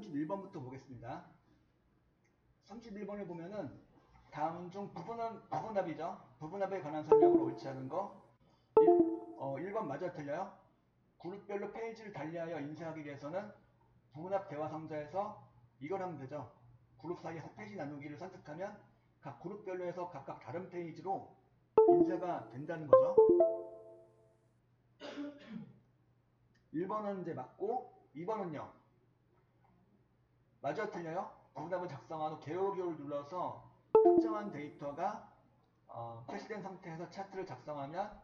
31번부터 보겠습니다. 31번을 보면은 다음 중 부분합이죠. 부분합에 관한 설명으로 옳지 않은 거 1번 맞아 틀려요. 그룹별로 페이지를 달리하여 인쇄하기 위해서는 부분합 대화 상자에서 이걸 하면 되죠. 그룹 사이에서 페이지 나누기를 선택하면 각 그룹별로 해서 각각 다른 페이지로 인쇄가 된다는 거죠. 1번은 이제 맞고 2번은요. 맞아 틀려요. 부분합을 작성한 후 개요기호를 눌러서 특정한 데이터가 표시된 상태에서 차트를 작성하면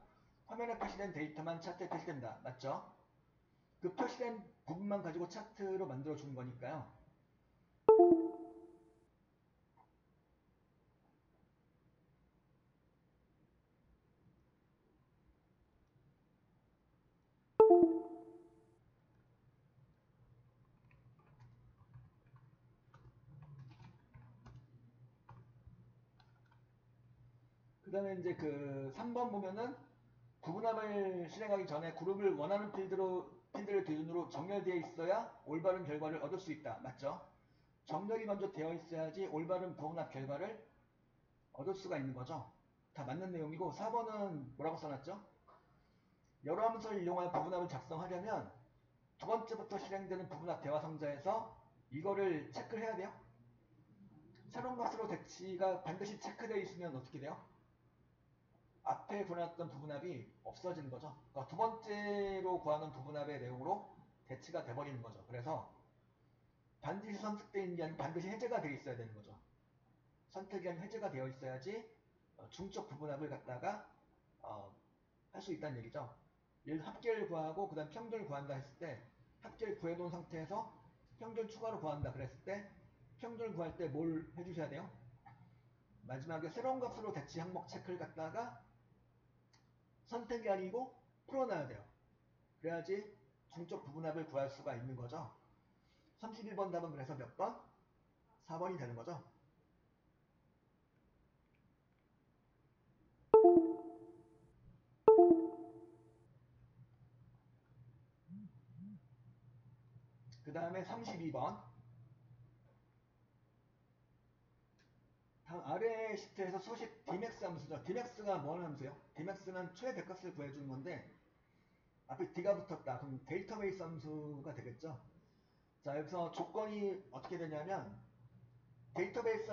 화면에 표시된 데이터만 차트에 표시된다. 맞죠? 그 표시된 부분만 가지고 차트로 만들어 주는 거니까요. 그 다음에 이제 그 3번 보면은 구분합을 실행하기 전에 그룹을 원하는 필드를 기준으로 정렬되어 있어야 올바른 결과를 얻을 수 있다. 맞죠? 정렬이 먼저 되어 있어야지 올바른 부분합 결과를 얻을 수가 있는 거죠. 다 맞는 내용이고 4번은 뭐라고 써놨죠? 여러 함수를 이용하여 부분합을 작성하려면 두 번째부터 실행되는 부분합 대화 상자에서 이거를 체크를 해야 돼요. 새로운 값으로 대치가 반드시 체크되어 있으면 어떻게 돼요? 앞에 구해놨던 부분합이 없어지는 거죠. 그러니까 두 번째로 구하는 부분합의 내용으로 대치가 돼버리는 거죠. 그래서 반드시 선택되어 있는 게 아니고 반드시 해제가 되어 있어야 되는 거죠. 선택이 아니라 해제가 되어 있어야지 중적 부분합을 갖다가 할 수 있다는 얘기죠. 예를 들어 합계를 구하고 그 다음 평균을 구한다 했을 때 합계를 구해놓은 상태에서 평균 추가로 구한다 그랬을 때 평균을 구할 때 뭘 해주셔야 돼요? 마지막에 새로운 값으로 대치 항목 체크를 갖다가 선택이 아니고 풀어놔야 돼요. 그래야지 중적 부분합을 구할 수가 있는 거죠. 31번 답은 그래서 몇 번? 4번이 되는 거죠. 그 다음에 32번. 다음 아래 시트에서 수식 Dmax 함수죠. Dmax가 뭐 하는 함수예요? Dmax는 최대값을 구해주는 건데 앞에 D가 붙었다. 그럼 데이터베이스 함수가 되겠죠. 자, 여기서 조건이 어떻게 되냐면 데이터베이스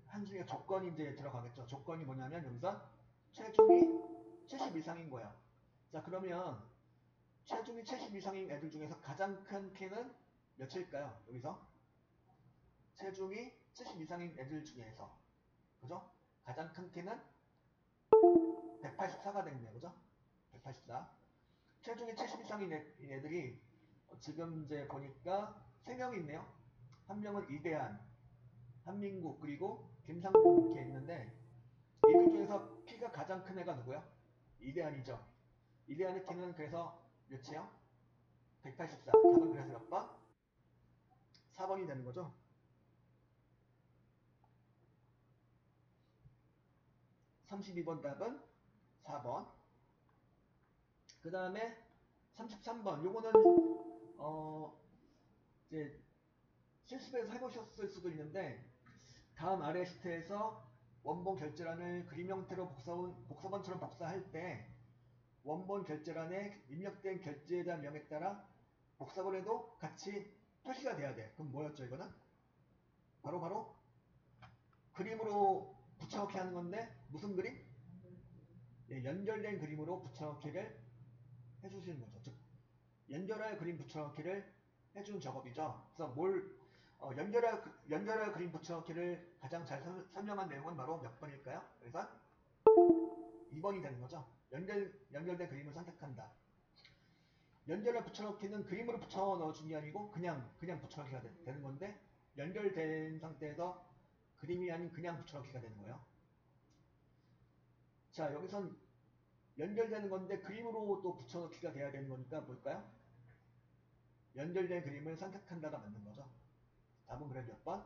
함수 중에 조건이 이제 들어가겠죠. 조건이 뭐냐면 여기서 체중이 70 이상인 거야. 자, 그러면 체중이 70 이상인 애들 중에서 가장 큰 키는 몇일까요? 여기서 체중이 70 이상인 애들 중에서 그죠? 가장 큰 키는 184가 되겠네요. 그죠? 184. 체중이 70 이상인 애들이 지금 이제 보니까 3명이 있네요. 한 명은 이대한, 한민국, 그리고 김상봉 이렇게 있는데 이들 중에서 키가 가장 큰 애가 누구요? 이대한이죠. 이대한의 키는 그래서 몇이요? 184. 답은 그래서 몇 번? 4번이 되는 거죠. 32번 답은 4번. 그 다음에 33번. 요거는 이제 실습에서 해보셨을 수도 있는데 다음 아래 시트에서 원본 결제란을 그림 형태로 복사본처럼 복사할 때 원본 결제란에 입력된 결제에 대한 명에 따라 복사본에도 같이 표시가 돼야 돼. 그럼 뭐였죠 이거는? 바로 그림으로 붙여넣기 하는 건데 무슨 그림? 예, 연결된 그림으로 붙여넣기를 해주시는 거죠. 즉 연결할 그림 붙여넣기를 해주는 작업이죠. 그래서 연결할 그림 붙여넣기를 가장 잘 설명한 내용은 바로 몇 번일까요? 그래서 2번이 되는 거죠. 연결된 그림을 선택한다. 연결할 붙여넣기는 그림으로 붙여 넣어준 게 아니고 그냥 붙여넣기가 되는 건데 연결된 상태에서 그림이 아닌 그냥 붙여넣기가 되는 거예요. 자, 여기선 연결되는 건데 그림으로 또 붙여넣기가 돼야 되는 거니까 뭘까요? 연결된 그림을 선택한다가 맞는 거죠. 답은 그래 몇 번?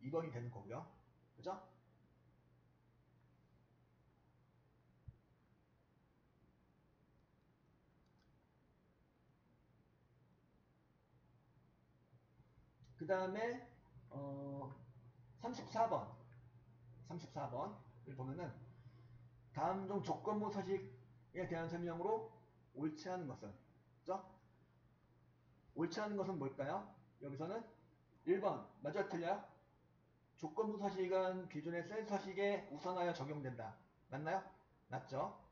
2번이 되는 거고요. 그죠? 그 그 다음에 34번 34번을 보면은 다음 중 조건부 서식에 대한 설명으로 옳지 않은 것은, 그죠? 옳지 않은 것은 뭘까요? 여기서는 1번 맞아 틀려요? 조건부 서식은 기존의 셀 서식에 우선하여 적용된다. 맞나요? 맞죠?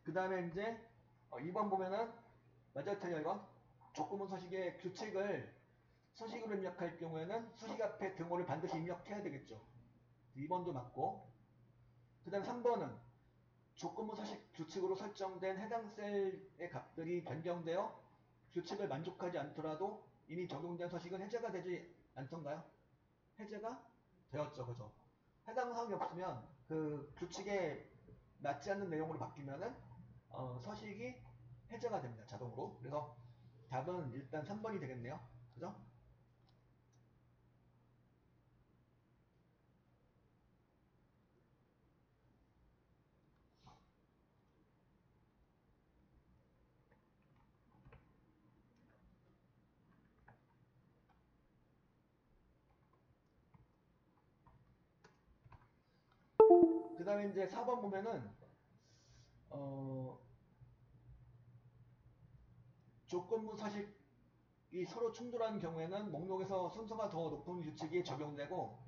그 다음에 이제 2번 보면은 맞아 틀려 이건? 조건부 서식의 규칙을 서식으로 입력할 경우에는 서식 앞에 등호를 반드시 입력해야 되겠죠. 2번도 맞고, 그 다음 3번은 조건부 서식 규칙으로 설정된 해당 셀의 값들이 변경되어 규칙을 만족하지 않더라도 이미 적용된 서식은 해제가 되지 않던가요? 해제가 되었죠. 그죠? 해당 사항이 없으면 그 규칙에 맞지 않는 내용으로 바뀌면은 서식이 해제가 됩니다. 자동으로. 그래서 답은 일단 3번이 되겠네요. 그죠? 그 다음에 이제 4번 보면은 어, 조건부 서식이 서로 충돌하는 경우에는 목록에서 순서가 더 높은 규칙이 적용되고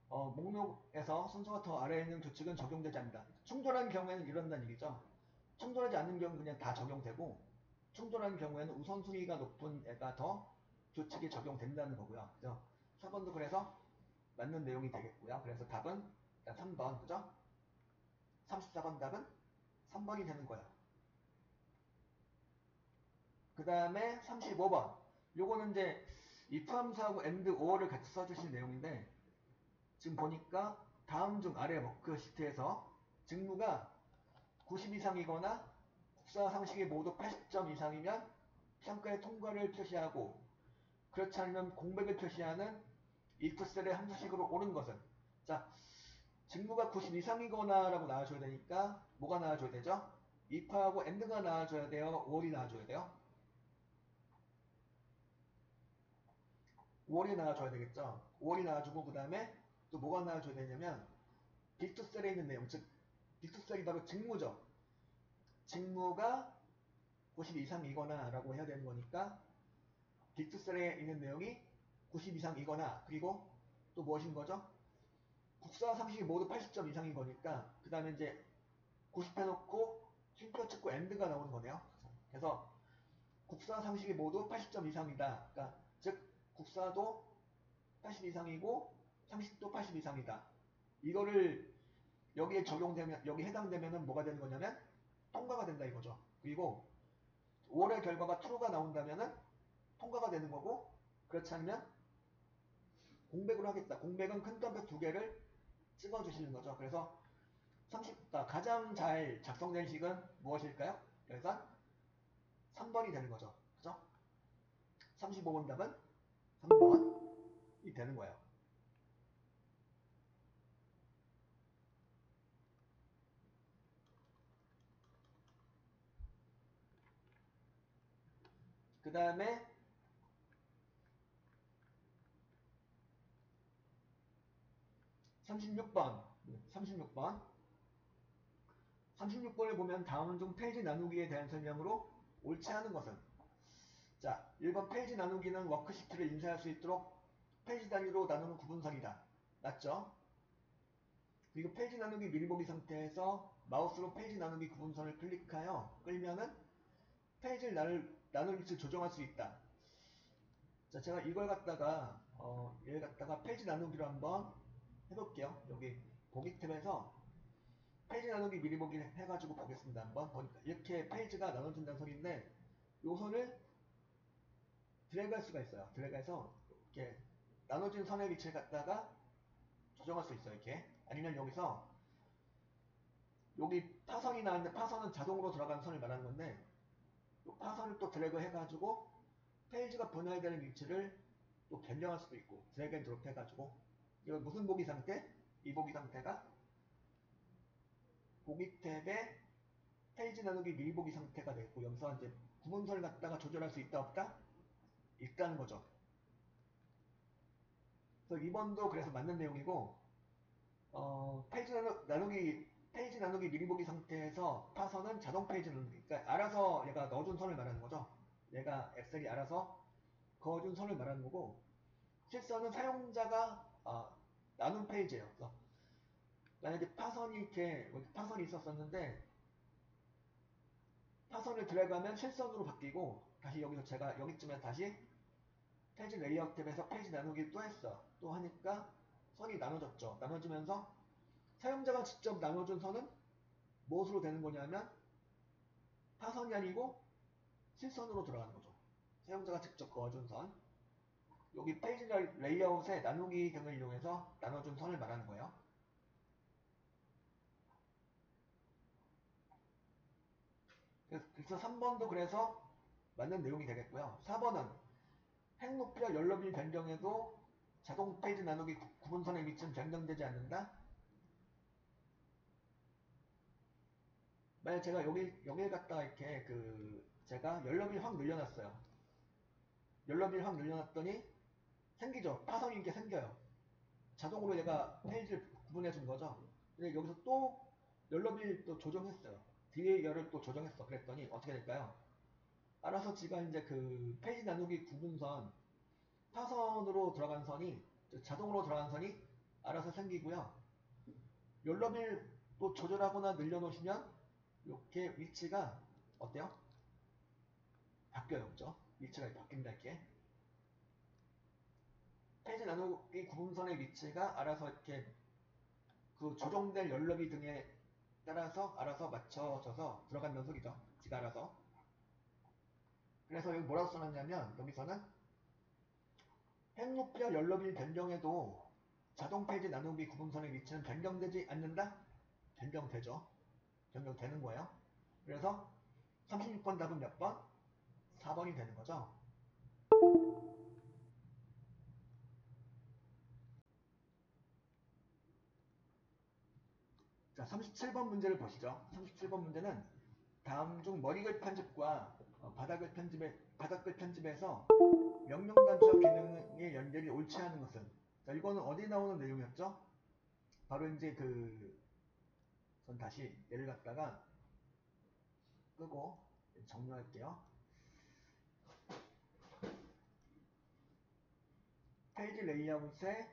목록에서 순서가 더 아래에 있는 규칙은 적용되지 않는다. 충돌하는 경우에는 이런다는 얘기죠. 충돌하지 않는 경우는 그냥 다 적용되고 충돌하는 경우에는 우선순위가 높은 애가 더 규칙이 적용된다는 거고요. 그죠? 4번도 그래서 맞는 내용이 되겠고요. 그래서 답은 일단 3번, 그죠? 34번 답은 3번이 되는 거예요. 그 다음에 35번. 요거는 이제 if 함수하고 and or를 같이 써주신 내용인데 지금 보니까 다음 중 아래 워크시트에서 직무가 90 이상이거나 국사 상식이 모두 80점 이상이면 평가의 통과를 표시하고 그렇지 않으면 공백을 표시하는 if 셀의 함수식으로 옳은 것은, 자, 직무가 90 이상이거나 라고 나와줘야 되니까 뭐가 나와줘야 되죠? if하고 and가 나와줘야 돼요? or이 나와줘야 돼요? or이 나와줘야 되겠죠? or이 나와주고 그 다음에 또 뭐가 나와줘야 되냐면 빅투셀에 있는 내용, 즉 빅투셀이 바로 직무죠. 직무가 90 이상이거나 라고 해야 되는 거니까 빅투셀에 있는 내용이 90 이상이거나, 그리고 또 무엇인 거죠? 국사 상식이 모두 80점 이상인 거니까 그 다음에 이제 90 해놓고 쉼표 찍고 AND가 나오는 거네요. 그래서 국사 상식이 모두 80점 이상이다. 그러니까 즉 국사도 80 이상이고 상식도 80 이상이다. 이거를 여기에 적용되면, 여기 해당되면은 뭐가 되는 거냐면 통과가 된다 이거죠. 그리고 5월의 결과가 true가 나온다면은 통과가 되는 거고, 그렇지 않으면 공백으로 하겠다. 공백은 큰 덤표 두 개를 찍어주시는 거죠. 그래서 30가 가장 잘 작성된 식은 무엇일까요? 그래서 3번이 되는 거죠. 그죠? 35번 답은 3번이 되는 거예요. 그 다음에 36번 36번 36번을 보면 다음 중 페이지 나누기에 대한 설명으로 옳지 않은 것은, 자, 1번 페이지 나누기는 워크시트를 인쇄할 수 있도록 페이지 단위로 나누는 구분선이다. 맞죠? 그리고 페이지 나누기 미리 보기 상태에서 마우스로 페이지 나누기 구분선을 클릭하여 끌면은 페이지를 나눌 위치를 조정할 수 있다. 자, 제가 이걸 갖다가 얘를 갖다가 페이지 나누기로 한번 해볼게요. 여기 보기 탭에서 페이지 나누기 미리 보기 해가지고 보겠습니다. 한번 보니까 이렇게 페이지가 나눠진다는 소리인데 요 선을 드래그 할 수가 있어요. 드래그해서 이렇게 나눠진 선의 위치를 갖다가 조정할 수 있어요. 이렇게. 아니면 여기서 여기 파선이 나왔는데 파선은 자동으로 들어가는 선을 말하는 건데 이 파선을 또 드래그 해가지고 페이지가 분할되는 위치를 또 변경할 수도 있고 드래그 앤 드롭 해가지고 이건 무슨 보기 상태? 이 보기 상태가 보기 탭에 페이지 나누기 미리 보기 상태가 되고 여기서 이제 구문서를 갖다가 조절할 수 있다 없다? 있다는 거죠. 그래서 2번도 그래서 맞는 내용이고 페이지 나누기 미리 보기 상태에서 파선은 자동 페이지 나누기. 그러니까 알아서 얘가 넣어준 선을 말하는 거죠. 얘가 엑셀이 알아서 그어준 선을 말하는 거고 실선은 사용자가 나눈 페이지예요. 그래서 만약에 파선이 있었었는데 파선을 드래그하면 실선으로 바뀌고 다시 여기서 제가 여기쯤에 다시 페이지 레이아웃 탭에서 페이지 나누기 또 했어. 또 하니까 선이 나눠졌죠. 나눠지면서 사용자가 직접 나눠준 선은 무엇으로 되는 거냐면 파선이 아니고 실선으로 들어가는 거죠. 사용자가 직접 그어준 선. 여기 페이지 레이아웃에 나누기 등을 이용해서 나눠준 선을 말하는 거예요. 그래서 3번도 그래서 맞는 내용이 되겠고요. 4번은 행 높이와 열 너비 변경에도 자동 페이지 나누기 구분선의 위치는 변경되지 않는다. 만약 제가 여기를 갖다가 이렇게 제가 열 너비를 확 늘려놨어요. 열 너비를 확 늘려놨더니 생기죠. 파선이 이렇게 생겨요. 자동으로 얘가 페이지를 구분해 준 거죠. 근데 여기서 또 열 너비를 또 조정했어요. 뒤에 열을 또 조정했어. 그랬더니 어떻게 될까요? 알아서 지가 이제 페이지 나누기 구분선 파선으로 들어간 선이 자동으로 들어간 선이 알아서 생기고요. 열너비를 또 조절하거나 늘려놓으시면 이렇게 위치가 어때요? 바뀌어요. 그죠? 위치가 바뀐다 이렇게. 페이지 나누기 구분선의 위치가 알아서 이렇게 조정될 열너비 등에 따라서 알아서 맞춰져서 들어간다는 소리죠. 지가 알아서. 그래서 여기 뭐라고 써놨냐면 여기서는 행 높이와 열너비 변경에도 자동 페이지 나누기 구분선의 위치는 변경되지 않는다? 변경되죠. 변경되는 거예요. 그래서 36번 답은 몇 번? 4번이 되는 거죠. 자, 37번 문제를 보시죠. 37번 문제는 다음 중 머리글 편집과 바닥글 편집에서 명령 단추와 기능의 연결이 옳지 않은 것은? 자, 이거는 어디 나오는 내용이었죠? 바로 이제 전 다시 얘를 갖다가 끄고 정리할게요. 페이지 레이아웃에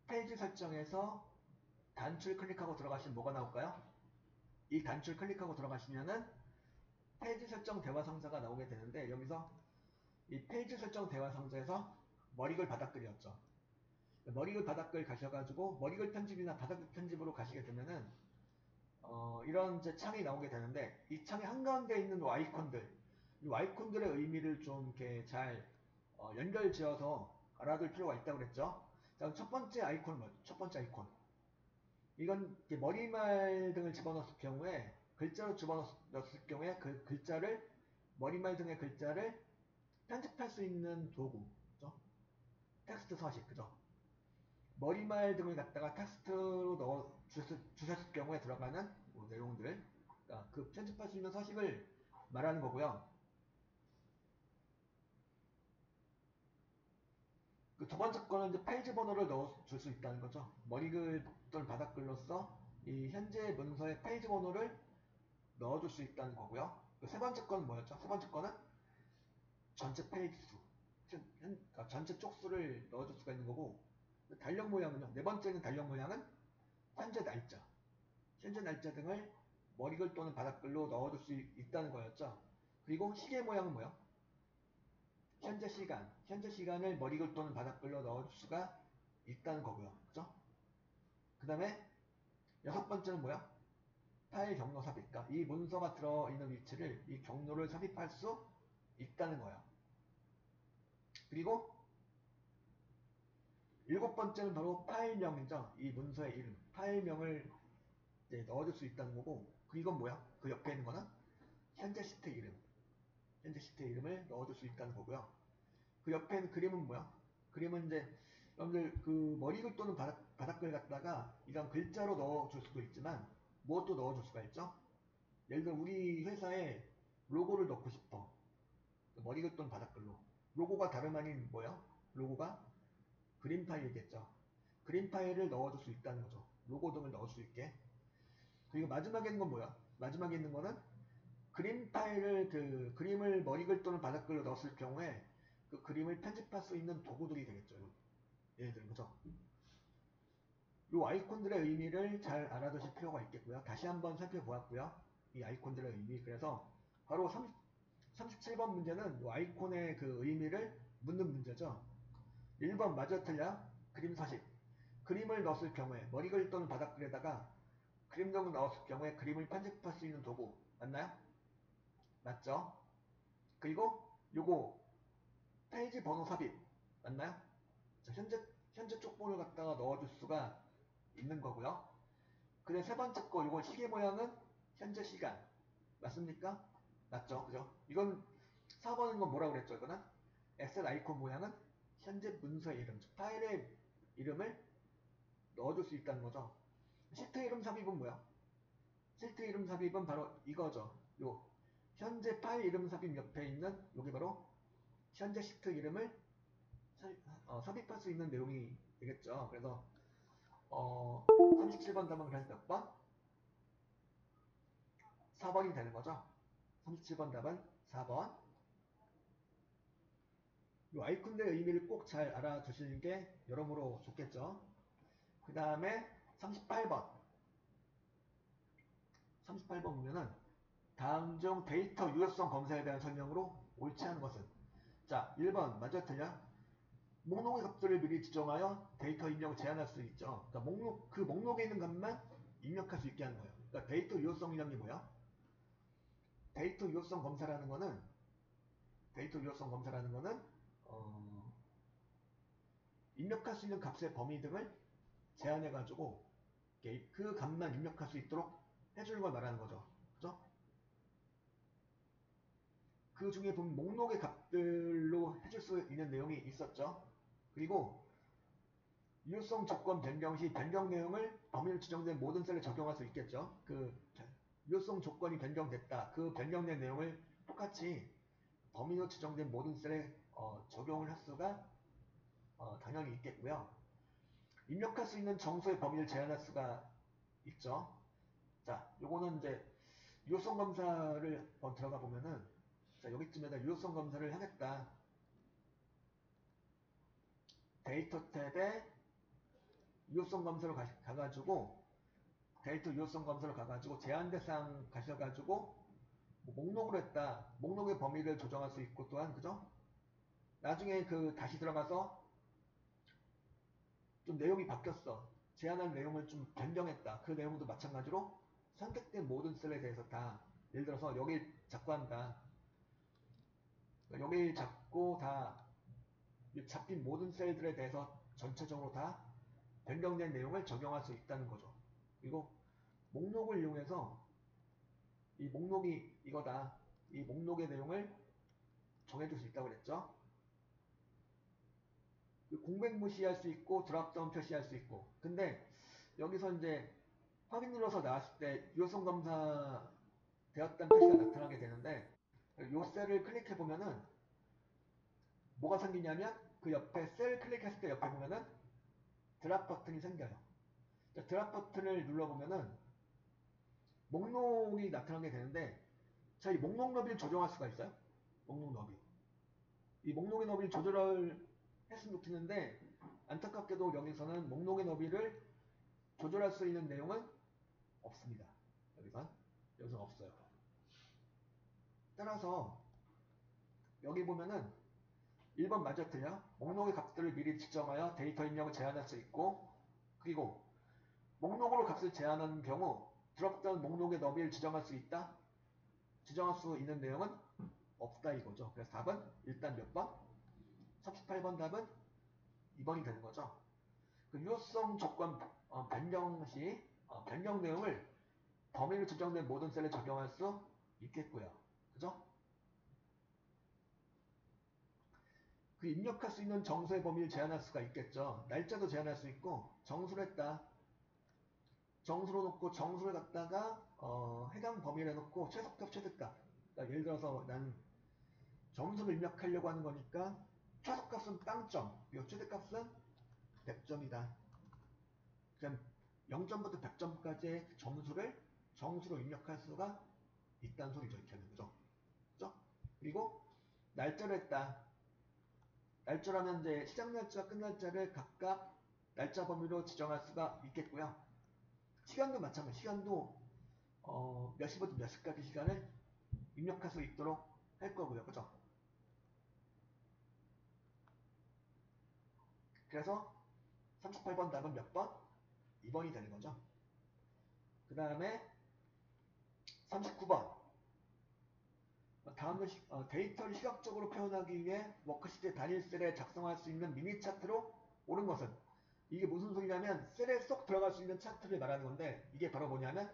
페이지 설정에서 단추를 클릭하고 들어가시면 뭐가 나올까요? 이 단추를 클릭하고 들어가시면은 페이지 설정 대화 상자가 나오게 되는데 여기서 이 페이지 설정 대화 상자에서 머리글 바닥글이었죠. 머리글 바닥글 가셔가지고 머리글 편집이나 바닥글 편집으로 가시게 되면은 이런 이제 창이 나오게 되는데 이 창의 한가운데 있는 이 아이콘들의 의미를 좀 이렇게 잘 연결지어서 알아둘 필요가 있다고 그랬죠. 자, 첫 번째 아이콘은 뭐죠? 첫 번째 아이콘. 이건 머리말 등을 집어넣었을 경우에 글자로 집어넣었을 경우에 그 글자를 머리말 등의 글자를 편집할 수 있는 도구, 그죠? 텍스트 서식, 그죠? 머리말 등을 갖다가 텍스트로 넣어 주셨을 경우에 들어가는 내용들, 그러니까 편집할 수 있는 서식을 말하는 거고요. 두 번째 거는 이제 페이지 번호를 넣어줄 수 있다는 거죠. 머리글 또는 바닥글로서 이 현재 문서의 페이지 번호를 넣어줄 수 있다는 거고요. 세 번째 거는 뭐였죠? 세 번째 거는 전체 페이지 수, 그러니까 전체 쪽수를 넣어줄 수가 있는 거고, 달력 모양은요. 네 번째는 달력 모양은 현재 날짜 등을 머리글 또는 바닥글로 넣어줄 수 있다는 거였죠. 그리고 시계 모양은 뭐요? 현재 시간을 머리글 또는 바닥글로 넣어줄 수가 있다는 거고요. 그죠? 그 다음에 여섯 번째는 뭐야? 파일 경로 삽입. 그러니까 이 문서가 들어있는 위치를 이 경로를 삽입할 수 있다는 거예요. 그리고 일곱 번째는 바로 파일명이죠. 이 문서의 이름, 파일명을 넣어줄 수 있다는 거고, 이건 뭐야? 그 옆에 있는 거는 현재 시트 이름을 넣어줄 수 있다는 거고요. 그 옆에 있는 그림은 뭐야? 그림은 이제 여러분들 그 머리글 또는 바닥글 갖다가 이런 글자로 넣어줄 수도 있지만 무엇도 넣어줄 수가 있죠. 예를 들어 우리 회사에 로고를 넣고 싶어. 머리글 또는 바닥글로. 로고가 다름 아닌 뭐야? 로고가 그림 파일이겠죠. 그림 파일을 넣어줄 수 있다는 거죠. 로고 등을 넣을 수 있게. 그리고 마지막에 있는 건 뭐야? 마지막에 있는 거는 그림 파일을 그 그림을 머리글 또는 바닥글로 넣었을 경우에 그 그림을 편집할 수 있는 도구들이 되겠죠. 예를 들면 그죠? 이 아이콘들의 의미를 잘 알아두실 필요가 있겠고요. 다시 한번 살펴보았고요. 이 아이콘들의 의미. 그래서 바로 37번 문제는 이 아이콘의 그 의미를 묻는 문제죠. 1번 맞아 틀려? 그림 서식. 그림을 넣었을 경우에 머리글 또는 바닥글에다가 그림 등을 넣었을 경우에 그림을 편집할 수 있는 도구. 맞나요? 맞죠? 그리고 요거 페이지 번호 삽입. 맞나요? 자, 현재 쪽번을 갖다가 넣어줄 수가 있는 거고요. 그다음 세 번째 거 이거 시계 모양은 현재 시간 맞습니까? 맞죠? 그죠? 이건 4번인 건 뭐라고 그랬죠? 이거는 엑셀 아이콘 모양은 현재 문서의 이름, 즉 파일의 이름을 넣어줄 수 있다는 거죠. 시트 이름 삽입은 뭐야? 시트 이름 삽입은 바로 이거죠. 요 현재 파일 이름 삽입 옆에 있는 여기 바로 현재 시트 이름을 삽입할 수 있는 내용이 되겠죠. 그래서 37번 답은 그래서 몇 번? 4번이 되는 거죠. 37번 답은 4번. 이 아이콘의 의미를 꼭 잘 알아두시는 게 여러모로 좋겠죠. 그 다음에 38번. 38번 보면은 다음 중 데이터 유효성 검사에 대한 설명으로 옳지 않은 것은? 자, 1번 맞아 틀려? 목록의 값들을 미리 지정하여 데이터 입력을 제한할 수 있죠. 그러니까 그 목록에 있는 값만 입력할 수 있게 하는 거예요. 그러니까 데이터 유효성이라는 게 뭐야? 데이터 유효성 검사라는 거는 입력할 수 있는 값의 범위 등을 제한해가지고 그 값만 입력할 수 있도록 해주는 걸 말하는 거죠. 그죠? 그 중에 보면 목록의 값들로 해줄 수 있는 내용이 있었죠. 그리고 유효성 조건 변경 시 변경 내용을 범위로 지정된 모든 셀에 적용할 수 있겠죠. 그 유효성 조건이 변경됐다. 그 변경된 내용을 똑같이 범위로 지정된 모든 셀에 적용을 할 수가 당연히 있겠고요. 입력할 수 있는 정수의 범위를 제한할 수가 있죠. 자, 요거는 이제 유효성 검사를 들어가 보면은 자, 여기쯤에다 유효성 검사를 하겠다. 데이터 탭에 유효성 검사로 가가지고 데이터 유효성 검사로 가가지고 제한 대상 가셔가지고 뭐 목록으로 했다. 목록의 범위를 조정할 수 있고 또한 그죠? 나중에 그 다시 들어가서 좀 내용이 바뀌었어. 제한한 내용을 좀 변경했다. 그 내용도 마찬가지로 선택된 모든 셀에 대해서 다 예를 들어서 여기 잡고 한다. 여기 잡고 다 잡힌 모든 셀들에 대해서 전체적으로 다 변경된 내용을 적용할 수 있다는 거죠. 그리고 목록을 이용해서 이 목록이 이거다. 이 목록의 내용을 정해줄 수 있다고 그랬죠. 공백 무시할 수 있고 드랍다운 표시할 수 있고 근데 여기서 이제 확인 눌러서 나왔을 때 유효성 검사 되었다는 표시가 나타나게 되는데 요 셀을 클릭해 보면은 뭐가 생기냐면 그 옆에 셀 클릭했을 때 옆에 보면은 드랍 버튼이 생겨요. 드랍 버튼을 눌러보면은 목록이 나타나게 되는데 자, 이 목록 너비를 조정할 수가 있어요. 목록 너비. 이 목록의 너비를 조절을 했으면 좋겠는데 안타깝게도 여기서는 목록의 너비를 조절할 수 있는 내용은 없습니다. 여기서 없어요. 따라서 여기 보면은 1번 맞아 틀려? 목록의 값들을 미리 지정하여 데이터 입력을 제한할 수 있고 그리고 목록으로 값을 제한하는 경우 드롭다운 목록의 너비를 지정할 수 있다? 지정할 수 있는 내용은 없다 이거죠. 그래서 답은 일단 몇 번? 38번 답은 2번이 되는 거죠. 그 유효성 조건 변경 시 변경 내용을 범위로 지정된 모든 셀에 적용할 수 있겠고요. 그죠? 그 입력할 수 있는 정수의 범위를 제한할 수가 있겠죠. 날짜도 제한할 수 있고 정수를 했다. 정수로 놓고 정수를 갖다가 해당 범위를 해놓고 최소값 최대값. 그러니까 예를 들어서 나는 점수를 입력하려고 하는 거니까 최소값은 빵점, 그리고 최대값은 100점이다. 그럼 0점부터 100점까지의 점수를 정수로 입력할 수가 있다는 소리죠. 이렇게 하는 거죠. 그죠? 그리고 날짜를 했다. 날짜라면 이제 시작 날짜와 끝 날짜를 각각 날짜 범위로 지정할 수가 있겠고요. 시간도 마찬가지. 시간도 몇 시부터 몇 시까지 시간을 입력할 수 있도록 할 거고요. 그죠? 그래서 38번 답은 몇 번? 2번이 되는 거죠. 그 다음에 39번. 다음은 데이터를 시각적으로 표현하기 위해 워크시트의 단일 셀에 작성할 수 있는 미니 차트로 옳은 것은, 이게 무슨 소리냐면 셀에 쏙 들어갈 수 있는 차트를 말하는 건데, 이게 바로 뭐냐면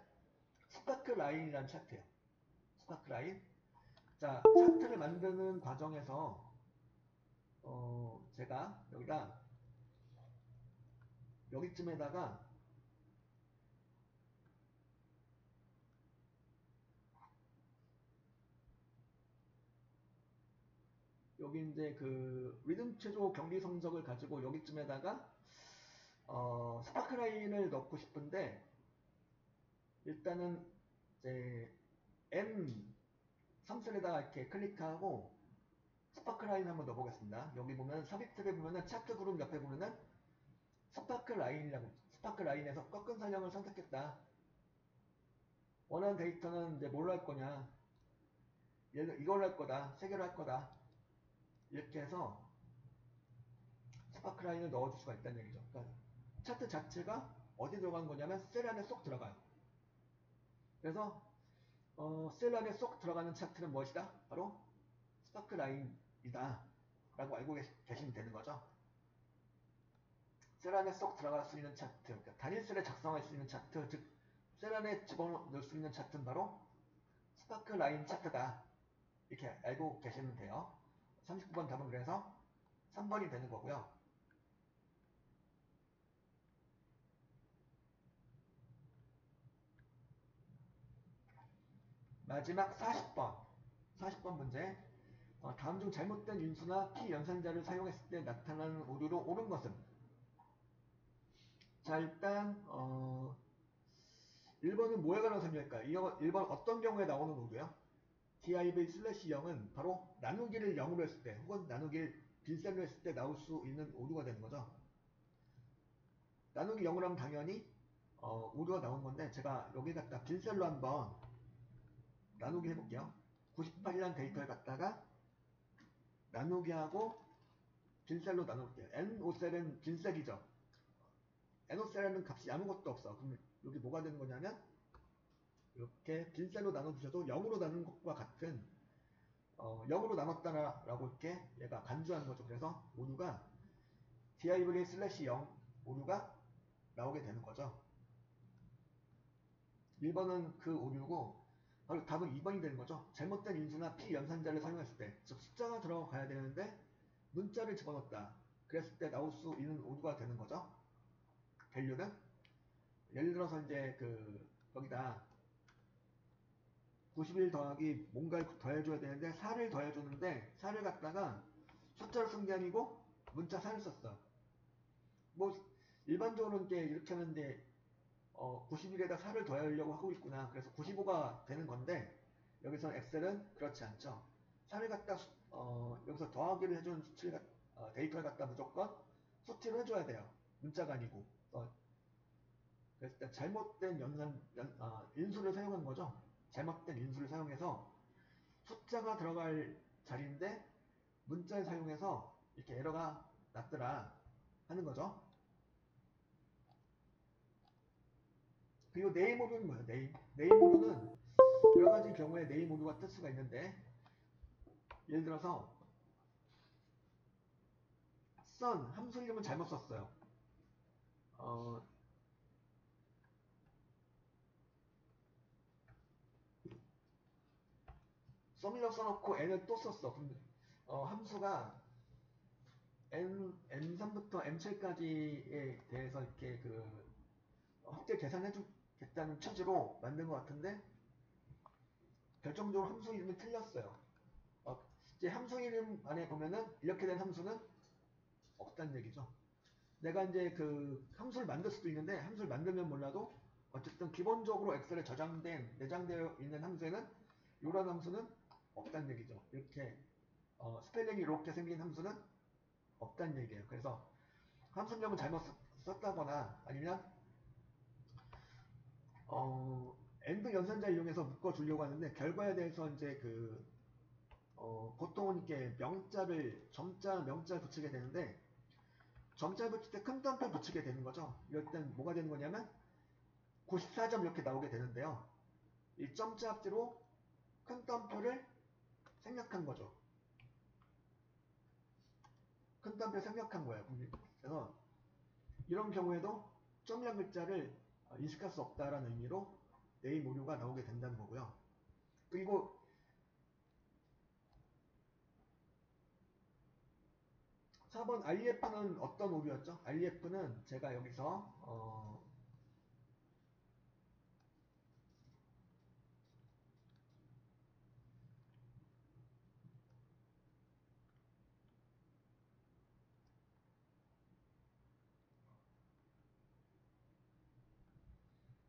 스파크 라인이라는 차트예요. 스파크 라인. 자, 차트를 만드는 과정에서 제가 여기쯤에다가 여기 이제 그 리듬 체조 경기 성적을 가지고 여기쯤에다가 스파크라인을 넣고 싶은데, 일단은 이제 N 3셀에다가 이렇게 클릭하고 스파크라인 한번 넣어보겠습니다. 여기 보면 삽입 탭에 보면은 차트 그룹 옆에 보면은 스파크라인이라고, 스파크라인에서 꺾은 선형을 선택했다. 원하는 데이터는 이제 뭘로 할 거냐, 얘를 이걸로 할 거다, 세 개로 할 거다, 이렇게 해서 스파크라인을 넣어줄 수가 있다는 얘기죠. 그러니까 차트 자체가 어디 들어가는 거냐면 셀 안에 쏙 들어가요. 그래서 셀 안에 쏙 들어가는 차트는 무엇이다? 바로 스파크라인이다 라고 알고 계시면 되는 거죠. 셀 안에 쏙 들어갈 수 있는 차트, 그러니까 단일 셀에 작성할 수 있는 차트, 즉 셀 안에 집어넣을 수 있는 차트는 바로 스파크라인 차트다, 이렇게 알고 계시면 돼요. 39번 답은 그래서 3번이 되는 거고요. 마지막 40번 문제. 다음 중 잘못된 인수나 키 연산자를 사용했을 때 나타나는 오류로 옳은 것은? 자, 일단 1번은 뭐에 관한 설명일까요? 1번 어떤 경우에 나오는 오류요? div/0은 바로 나누기를 0으로 했을 때, 혹은 나누기를 빈셀로 했을 때 나올 수 있는 오류가 되는 거죠. 나누기 0으로 하면 당연히 오류가 나온 건데, 제가 여기 갖다 빈셀로 한번 나누기 해볼게요. 98이라는 데이터를 갖다가 나누기하고 빈셀로 나눠볼게요. n5셀은 빈셀이죠. n5셀에는 값이 아무것도 없어. 그럼 여기 뭐가 되는 거냐면, 이렇게 빈셀로 나눠주셔도 0으로 나누는 것과 같은 0으로 나눴다라고 이렇게 얘가 간주하는 거죠. 그래서 오류가 div/0 오류가 나오게 되는 거죠. 1번은 그 오류고, 바로 답은 2번이 되는 거죠. 잘못된 인수나 p 연산자를 사용했을 때, 즉 숫자가 들어가야 되는데 문자를 집어넣었다, 그랬을 때 나올 수 있는 오류가 되는 거죠. 밸류는 예를 들어서 이제 거기다 91 더하기 뭔가를 더해줘야 되는데 4를 더해주는데 4를 갖다가 숫자로 쓴 게 아니고 문자 4를 썼어. 뭐 일반적으로 이제 이렇게 하는데 91에다 4를 더하려고 하고 있구나, 그래서 95가 되는 건데, 여기서 엑셀은 그렇지 않죠. 4를 갖다 여기서 더하기를 해주는 수치를 데이터를 갖다 무조건 수치로 해줘야 돼요. 문자가 아니고. 그래서 잘못된 인수를 사용한 거죠. 잘못된 인수를 사용해서 숫자가 들어갈 자리인데 문자를 사용해서 이렇게 에러가 났더라 하는 거죠. 그리고 네임 오류는 뭐예요? 네임 오류는 여러 가지 경우에 네임 오류가 뜰 수가 있는데, 예를 들어서 함수 이름은 잘못 썼어요. 썸이라고 써놓고 n을 또 썼어. 그럼 함수가 M3부터 M7까지에 대해서 이렇게 확대 계산해 주겠다는 취지로 만든 것 같은데, 결정적으로 함수 이름이 틀렸어요. 이제 함수 이름 안에 보면은 이렇게 된 함수는 없다는 얘기죠. 내가 이제 함수를 만들 수도 있는데, 함수를 만들면 몰라도 어쨌든 기본적으로 엑셀에 내장되어 있는 함수에는 이런 함수는 없다는 얘기죠. 이렇게 스펠링이 이렇게 생긴 함수는 없다는 얘기예요. 그래서 함수명을 잘못 썼다거나 아니면 엔드 연산자 이용해서 묶어주려고 하는데, 결과에 대해서 이제 보통은 이렇게 점자 명자를 붙이게 되는데, 점자 붙일 때 큰 덤표 붙이게 되는 거죠. 이럴 땐 뭐가 되는 거냐면 94점 이렇게 나오게 되는데요. 이 점자 앞뒤로 큰 덤표를 생략한 거죠. 큰 덤표 생략한 거예요. 그래서 이런 경우에도 점이란 글자를 인식할 수 없다라는 의미로 네임 오류가 나오게 된다는 거고요. 그리고 4번 REF는 어떤 오류였죠? REF는 제가 여기서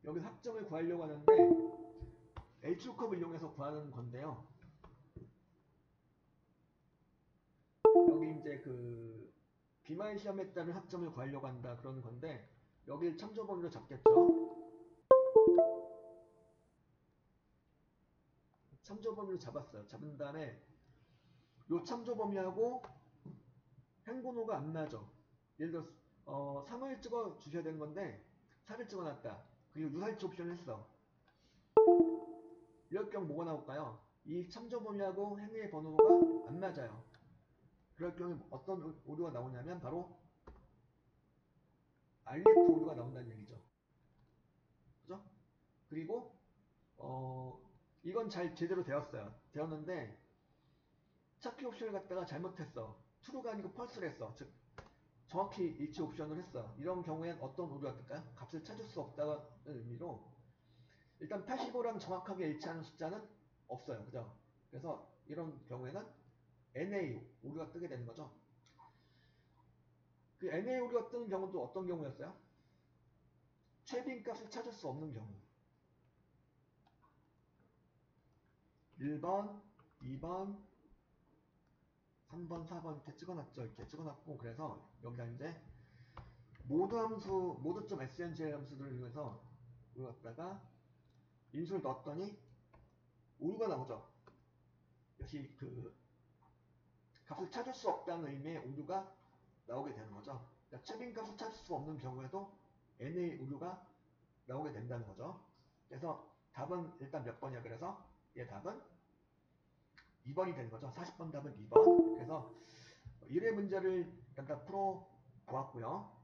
여기서 합점을 구하려고 하는데 H컵을 이용해서 구하는 건데요. 여기 이제 비말 시험에 따른 합점을 구하려고 한다 그러는 건데, 여기를 참조 범위로 잡겠죠. 참조 범위로 잡았어요. 잡은 다음에 요 참조 범위하고 행번호가 안 맞아. 예를 들어 3을 찍어 주셔야 되는 건데 4를 찍어 놨다. 그리고 유사일치 옵션을 했어. 이럴 경우 뭐가 나올까요? 이 참조 범위하고 행의 번호가 안 맞아요. 그럴 경우 어떤 오류가 나오냐면 바로 RF 오류가 나온다는 얘기죠. 그죠? 그리고 이건 잘 제대로 되었는데 찾기 옵션을 갖다가 잘못했어. true가 아니고 false를 했어. 즉 정확히 일치 옵션을 했어. 이런 경우엔 어떤 오류가 뜰까요? 값을 찾을 수 없다는 의미로, 일단 85랑 정확하게 일치하는 숫자는 없어요. 그죠? 그래서 이런 경우에는 NA 오류가 뜨게 되는 거죠. NA 오류가 뜨는 경우도 어떤 경우였어요? 최빈 값을 찾을 수 없는 경우. 1번, 2번, 3번, 4번 이렇게 찍어놨죠. 이렇게 찍어놨고, 그래서 여기다 이제 모드.sngl 함수들을 이용해서 이걸 갖다가 인수를 넣었더니 오류가 나오죠. 역시 값을 찾을 수 없다는 의미의 오류가 나오게 되는 거죠. 그러니까 최빈 값을 찾을 수 없는 경우에도 n의 오류가 나오게 된다는 거죠. 그래서 답은 일단 몇 번이야? 그래서 얘 답은 2번이 되는 거죠. 40번 답은 2번. 그래서 1회 문제를 일단 다 풀어 보았고요.